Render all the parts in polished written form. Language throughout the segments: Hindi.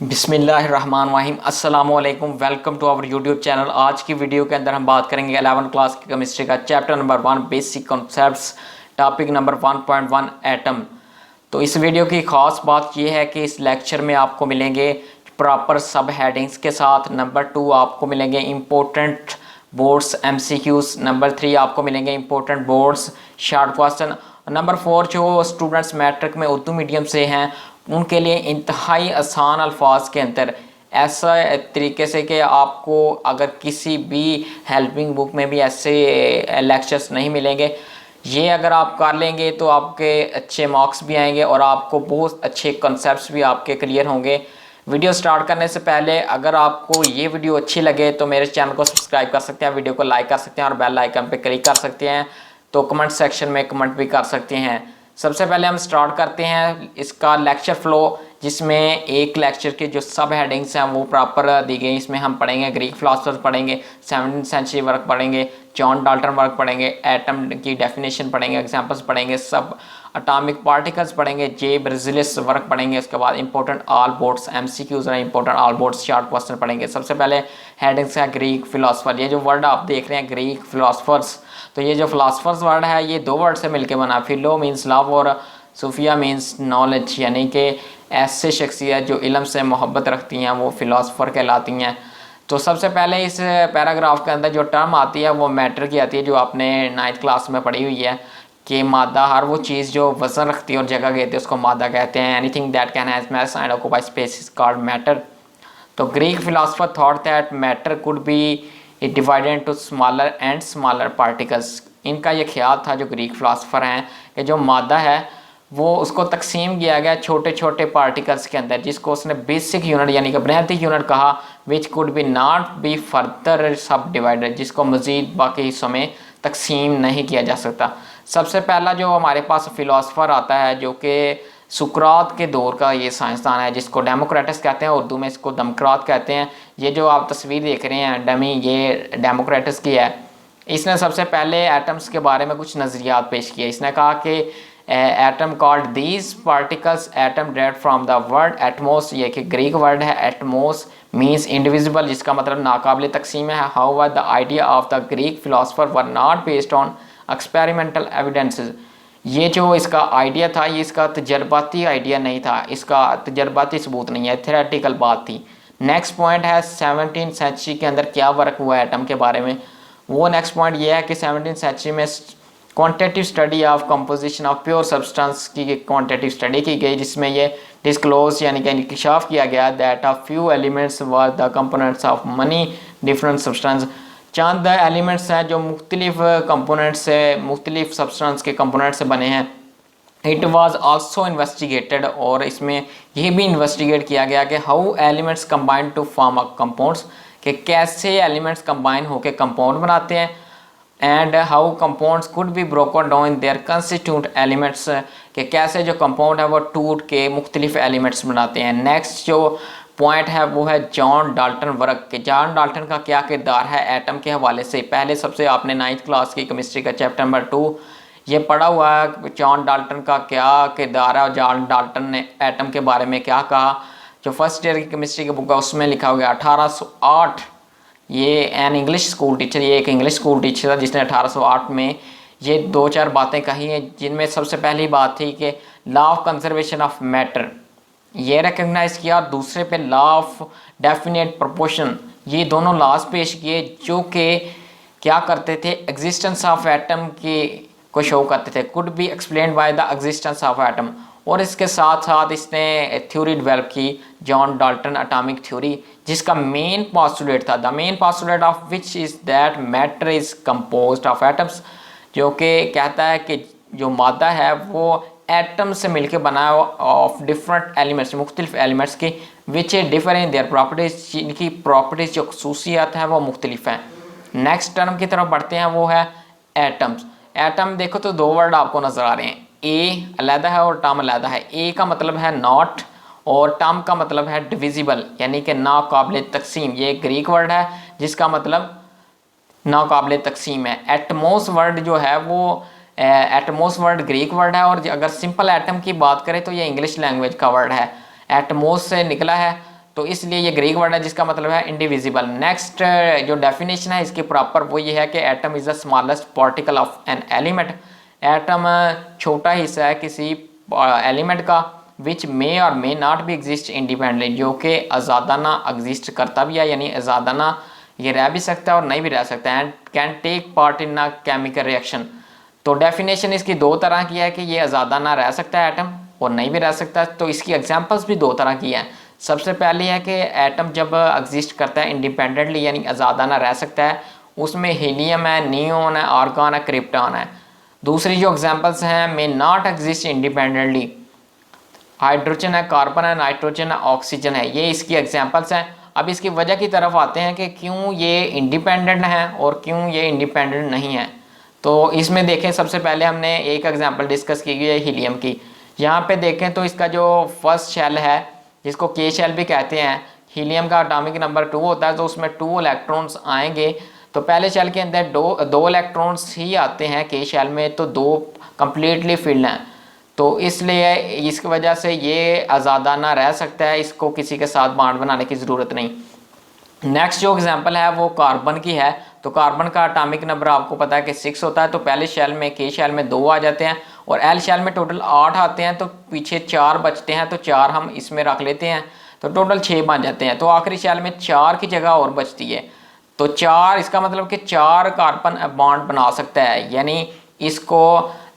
बिस्मिल्लाहिर्रहमानिर्रहीम अस्सलाम वालेकुम। Welcome to our YouTube channel. आज की वीडियो के अंदर हम बात करेंगे 11th क्लास की केमिस्ट्री का chapter number 1 basic concepts, topic number 1.1 atom. तो इस वीडियो की ख़ास बात यह है कि इस लेक्चर में आपको मिलेंगे प्रॉपर सब हेडिंग्स के साथ। नंबर 2 आपको मिलेंगे इम्पोर्टेंट बोर्ड्स MCQs। नंबर 3 आपको मिलेंगे important boards short question. Number 4 जो स्टूडेंट्स मैट्रिक में उर्दू मीडियम से हैं उनके लिए इंतहाई आसान अल्फाज के अंदर ऐसा तरीके से कि आपको अगर किसी भी हेल्पिंग बुक में भी ऐसे लेक्चर्स नहीं मिलेंगे। ये अगर आप कर लेंगे तो आपके अच्छे मार्क्स भी आएंगे और आपको बहुत अच्छे कॉन्सेप्ट्स भी आपके क्लियर होंगे। वीडियो स्टार्ट करने से पहले अगर आपको ये वीडियो अच्छी लगे तो मेरे चैनल को सब्सक्राइब कर सकते हैं, वीडियो को लाइक कर सकते हैं और बेल आइकन पे क्लिक कर सकते हैं। तो कमेंट सेक्शन में कमेंट भी कर सकते हैं। सबसे पहले हम स्टार्ट करते हैं इसका लेक्चर फ्लो, जिसमें एक लेक्चर के जो सब हेडिंग्स हैं वो प्रॉपर दी गई। इसमें हम पढ़ेंगे ग्रीक फिलोसफर्स पढ़ेंगे, 17वीं सेंचुरी वर्क पढ़ेंगे, जॉन डाल्टन वर्क पढ़ेंगे, एटम की डेफिनेशन पढ़ेंगे, एग्जांपल्स पढ़ेंगे, सब अटॉमिक पार्टिकल्स पढ़ेंगे, जे ब्रिजिलिस वर्क पढ़ेंगे। उसके बाद इंपॉर्टेंट ऑल बोर्ड्स MCQs और important all boards short question पढ़ेंगे। सबसे पहले हेडिंग्स है ग्रीक फिलोसफर। ये जो वर्ड आप देख रहे हैं ग्रीक फिलोसफर्स, तो ये जो फिलोसफर्स वर्ड है ये दो वर्ड से मिलकर बना। फिलो मीन्स लव और सूफिया मीन्स नॉलेज, यानी कि ऐसे शख्सियत जो इल्म से मोहब्बत रखती हैं वो फ़िलासफ़र कहलाती हैं। तो सबसे पहले इस पैराग्राफ के अंदर जो टर्म आती है वो मैटर की आती है, जो आपने 9th क्लास में पढ़ी हुई है कि मादा हर वो चीज़ जो वज़न रखती है और जगह घेरती है उसको मादा कहते हैं। Anything that can has mass and occupy space is called matter. तो Greek philosopher thought that matter could be divided into smaller and smaller particles. इनका ये ख्याल था जो ग्रीक फिलोसफर हैं कि जो मादा है वो उसको तकसीम किया गया छोटे छोटे पार्टिकल्स के अंदर, जिसको उसने बेसिक यूनिट यानी कि बुनियादी यूनिट कहा, which could be not be further सब डिवाइडेड, जिसको मज़ीद बाकी हिस्सों में तकसीम नहीं किया जा सकता। सबसे पहला जो हमारे पास फ़िलासफ़र आता है जो कि सुकरात के दौर का ये साइंसदान है, जिसको डेमोक्रेटस कहते हैं, उर्दू में इसको दमक्रात कहते हैं। ये जो आप तस्वीर देख रहे हैं डमी, ये डेमोक्रेटस की है। इसने सबसे पहले एटम्स के बारे में कुछ नज़रियात पेश किए। इसने कहा कि atom called these particles atom date from the word atomos, ये कि ग्रीक वर्ड है एटमोस मीन्स इंडिविजिबल, जिसका मतलब नाकाबिल तकसीम है। How the idea of the Greek philosopher were not based on experimental evidences. ये जो इसका आइडिया था ये इसका तजर्बाती आइडिया नहीं था, इसका तजर्बाती सबूत नहीं है, थ्योरेटिकल बात थी। नेक्स्ट पॉइंट है 17th सेंचुरी के अंदर क्या वर्क हुआ है एटम के बारे में। वो नेक्स्ट पॉइंट ये है कि 17th सेंचुरी में quantitative study of composition of pure substance की क्वांटिटेटिव स्टडी की गई, जिसमें ये डिस्क्लोज यानी कि इंकशाफ किया गया that of few elements were the components of money different substance. Chand elements हैं जो मुख्तलिफ कंपोनेंट से, मुख्तलिफ सब्सटेंस के कंपोनेंट से बने हैं। इट वाज आल्सो इन्वेस्टिगेटेड, और इसमें यह भी इन्वेस्टिगेट किया गया कि how elements combine to form a compounds, कि कैसे एलिमेंट्स कंबाइन होकर कंपाउंड बनाते हैं। And how compounds could be broken down in their constitute elements, कि कैसे जो कंपाउंड है वो टूट के मुख्तलिफ एलिमेंट्स बनाते हैं। नेक्स्ट जो पॉइंट है वो है जॉन डाल्टन वर्क, कि जॉन डाल्टन का क्या किरदार है एटम के हवाले से। पहले सबसे आपने 9th क्लास की केमिस्ट्री का चैप्टर नंबर 2 ये पढ़ा हुआ है जॉन डाल्टन का क्या किरदार है और जॉन डाल्टन ने एटम के बारे में क्या कहा। जो फर्स्ट ईयर की केमिस्ट्री की बुक है उसमें लिखा हुआ 1808। ये एन इंग्लिश स्कूल टीचर, ये एक इंग्लिश स्कूल टीचर था जिसने 1808 में ये 2-4 बातें कही हैं, जिनमें सबसे पहली बात थी कि law of conservation of matter ये रिकग्नाइज किया, दूसरे पे लॉ ऑफ डेफिनेट प्रोपोर्शन, ये दोनों लॉज पेश किए जो कि क्या करते थे, एग्जिस्टेंस ऑफ एटम की को शो करते थे, could be explained by the existence of atom. और इसके साथ साथ इसने थ्योरी डेवलप की जॉन डाल्टन एटॉमिक थ्योरी, जिसका मेन पोस्टुलेट था, the main postulate of which is that matter is composed of atoms, जो कि कहता है कि जो मादा है वो एटम से मिलकर बना है ऑफ डिफरेंट एलिमेंट्स, मुख्तलिफ एलिमेंट्स की, विच डिफर इन देयर प्रॉपर्टीज, जिनकी प्रॉपर्टीज जो खसूसियात हैं वो मुख्तलिफ हैं। नेक्स्ट टर्म की तरफ बढ़ते हैं वो है एटम्स। एटम देखो तो 2 वर्ड आपको नज़र आ रहे हैं, ए अलहदा है और टर्म अलहदा है। ए का मतलब है नॉट और टर्म का मतलब है डिविजिबल, यानी कि नाकाबिल तकसीम। ये ग्रीक वर्ड है जिसका मतलब नाकाबिल तकसीम है। एटमोस वर्ड जो है वो एटमोस वर्ड ग्रीक वर्ड है, और अगर सिंपल एटम की बात करें तो ये इंग्लिश लैंग्वेज का वर्ड है, एटमोस से निकला है। तो इसलिए ये ग्रीक वर्ड है जिसका मतलब है इंडिविजिबल। नेक्स्ट जो डेफिनेशन है इसकी प्रॉपर वो ये है कि atom is the smallest particle of an element. Atom छोटा हिस्सा है किसी एलिमेंट का विच मे और मे नॉट भी एग्जिस्ट इंडिपेंडेंटली, जो कि आज़ादाना एग्जिस्ट करता भी है, यानी आज़ादाना ये रह भी सकता है और नहीं भी रह सकता है, and can take part in a chemical reaction. तो डेफिनेशन इसकी दो तरह की है कि ये आज़ादाना रह सकता है एटम और नहीं भी रह सकता। तो इसकी एग्जांपल्स भी दो तरह की हैं। सबसे पहली है कि एटम जब एग्जिस्ट करता है इंडिपेंडेंटली यानी आज़ादाना रह सकता है, उसमें हीलियम है, नियोन है, आर्गन है, क्रिप्टॉन है। दूसरी जो एग्जांपल्स हैं may not exist independently, hydrogen है, कार्बन है, नाइट्रोजन है, ऑक्सीजन है, ये इसकी एग्जांपल्स हैं। अब इसकी वजह की तरफ आते हैं कि क्यों ये इंडिपेंडेंट है और क्यों ये इंडिपेंडेंट नहीं है। तो इसमें देखें, सबसे पहले हमने एक एग्जांपल डिस्कस की है हीलियम की। यहाँ पे देखें तो इसका जो फर्स्ट शेल है जिसको के शेल भी कहते हैं, हीलियम का एटॉमिक नंबर 2 होता है, तो उसमें 2 इलेक्ट्रॉन्स आएंगे। तो पहले शेल के अंदर दो इलेक्ट्रॉन्स ही आते हैं के शेल में, तो 2 कंप्लीटली फिल्ड हैं। तो इसलिए इसकी वजह से ये आज़ादाना रह सकता है, इसको किसी के साथ बॉन्ड बनाने की ज़रूरत नहीं। नेक्स्ट जो एग्जांपल है वो कार्बन की है। तो कार्बन का एटॉमिक नंबर आपको पता है कि 6 होता है। तो पहले शेल में के शेल में 2 आ जाते हैं और एल शेल में टोटल 8 आते हैं, तो पीछे 4 बचते हैं, तो 4 हम इसमें रख लेते हैं, तो टोटल 6 बन जाते हैं। तो आखिरी शेल में 4 की जगह और बचती है, तो 4, इसका मतलब कि 4 कार्बन बॉन्ड बना सकता है, यानी इसको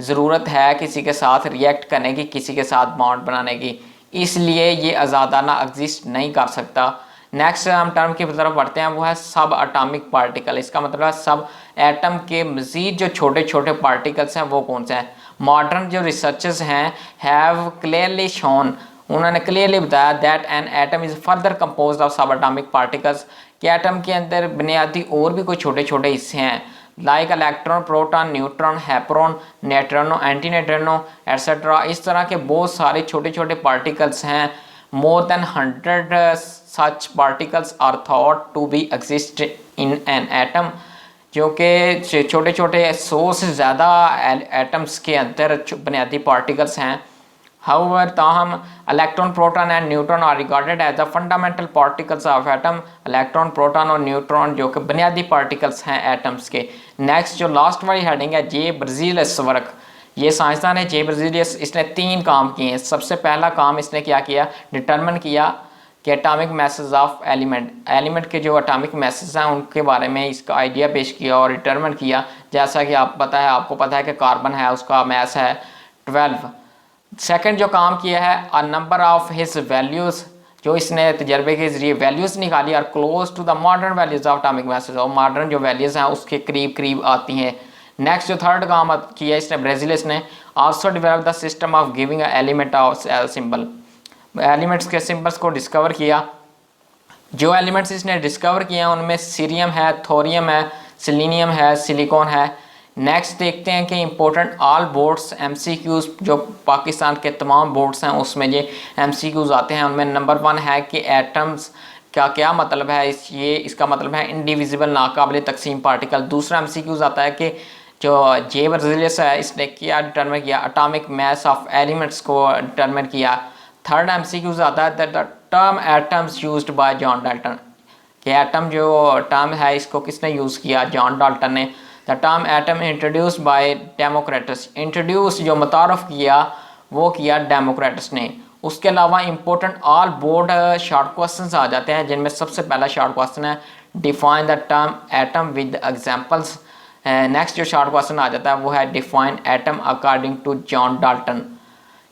ज़रूरत है किसी के साथ रिएक्ट करने की, किसी के साथ बॉन्ड बनाने की, इसलिए ये आज़ादाना एग्जिस्ट नहीं कर सकता। नेक्स्ट हम टर्म की तरफ बढ़ते हैं, वो है सब एटॉमिक पार्टिकल। इसका मतलब है सब एटम के मज़ीद जो छोटे छोटे पार्टिकल्स हैं वो कौन से हैं। मॉडर्न जो रिसर्चर्स हैं हैव क्लियरली शोन, उन्होंने क्लियरली बताया that an atom is further composed of सब एटॉमिक पार्टिकल्स, कि एटम के अंदर बुनियादी और भी कोई छोटे छोटे हिस्से हैं, लाइक इलेक्ट्रॉन, प्रोटॉन, न्यूट्रॉन, हैप्रोन, न्यूट्रिनो, एंटी न्यूट्रिनो एट्सेट्रा। इस तरह के बहुत सारे छोटे छोटे पार्टिकल्स हैं। More than 100 such particles are thought to be exist in an atom, जो कि छोटे छोटे 100 से ज़्यादा एटम्स के अंदर बुनियादी पार्टिकल्स हैं। However, ताहम electron, proton and neutron are regarded as the fundamental particles of atom. Electron, proton और न्यूट्रॉन जो कि बुनियादी पार्टिकल्स हैं एटम्स के। नेक्स्ट जो लास्ट वाली हेडिंग है जे ब्राज़िलियस वर्क, ये साइंसदान है जे ब्राज़िलियस, इसने 3 काम किए हैं। सबसे पहला काम इसने क्या किया, डिटरमिन किया कि एटॉमिक मैसेज ऑफ एलिमेंट के जो एटॉमिक मैसेज हैं उनके बारे में इसका आइडिया पेश किया और डिटरमिन किया। जैसा कि आपको पता है कि कार्बन है, उसका मैस है 12। सेकंड जो काम किया है, a number of his values, जो इसने तजर्बे के जरिए वैल्यूज़ निकाली और close to the modern values of atomic masses, और मॉडर्न जो वैल्यूज़ हैं उसके करीब करीब आती हैं। नेक्स्ट जो थर्ड काम किया इसने ब्राज़िलियस ने, also develop the system of giving a element of symbol, elements के सिंबल्स को डिस्कवर किया। जो एलिमेंट्स इसने डिस्कवर किए हैं उनमें सीरियम है, थोरियम है, सिलीनियम है, सिलिकॉन है। नेक्स्ट देखते हैं कि इंपॉर्टेंट ऑल बोर्ड्स MCQs, जो पाकिस्तान के तमाम बोर्ड्स हैं उसमें ये MCQs आते हैं। उनमें नंबर 1 है कि एटम्स का क्या मतलब है, इसका मतलब है इंडिविजिबल, नाकाबिल तकसीम पार्टिकल। दूसरा MCQs आता है कि जो जे ब्राज़िलियस है इसने क्या डिटरमिन किया, एटॉमिक मास ऑफ एलिमेंट्स को डिटरमिन किया। थर्ड MCQs आता है that the term atoms used by John Dalton, कि एटम जो टर्म है इसको किसने यूज़ किया, जॉन डाल्टन ने। The term atom introduce by Democritus, introduce जो मुतारफ़ किया वो किया डेमोक्रेटस ने। उसके अलावा important all board short questions आ जाते हैं, जिनमें सबसे पहला शॉर्ट क्वेश्चन है define the term atom with examples. Next जो शॉर्ट क्वेश्चन आ जाता है वो है define atom according to John Dalton.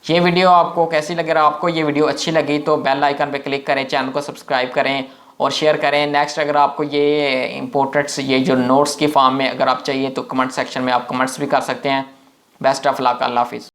ये वीडियो आपको कैसी लगे, आपको ये वीडियो अच्छी लगी तो बेल आइकन पे क्लिक करें, चैनल को सब्सक्राइब करें और शेयर करें। नेक्स्ट अगर आपको ये इंपॉर्टेंट्स, ये जो नोट्स की फॉर्म में अगर आप चाहिए तो कमेंट सेक्शन में आप कमेंट्स भी कर सकते हैं। बेस्ट ऑफ लक, अल्लाह हाफिज़।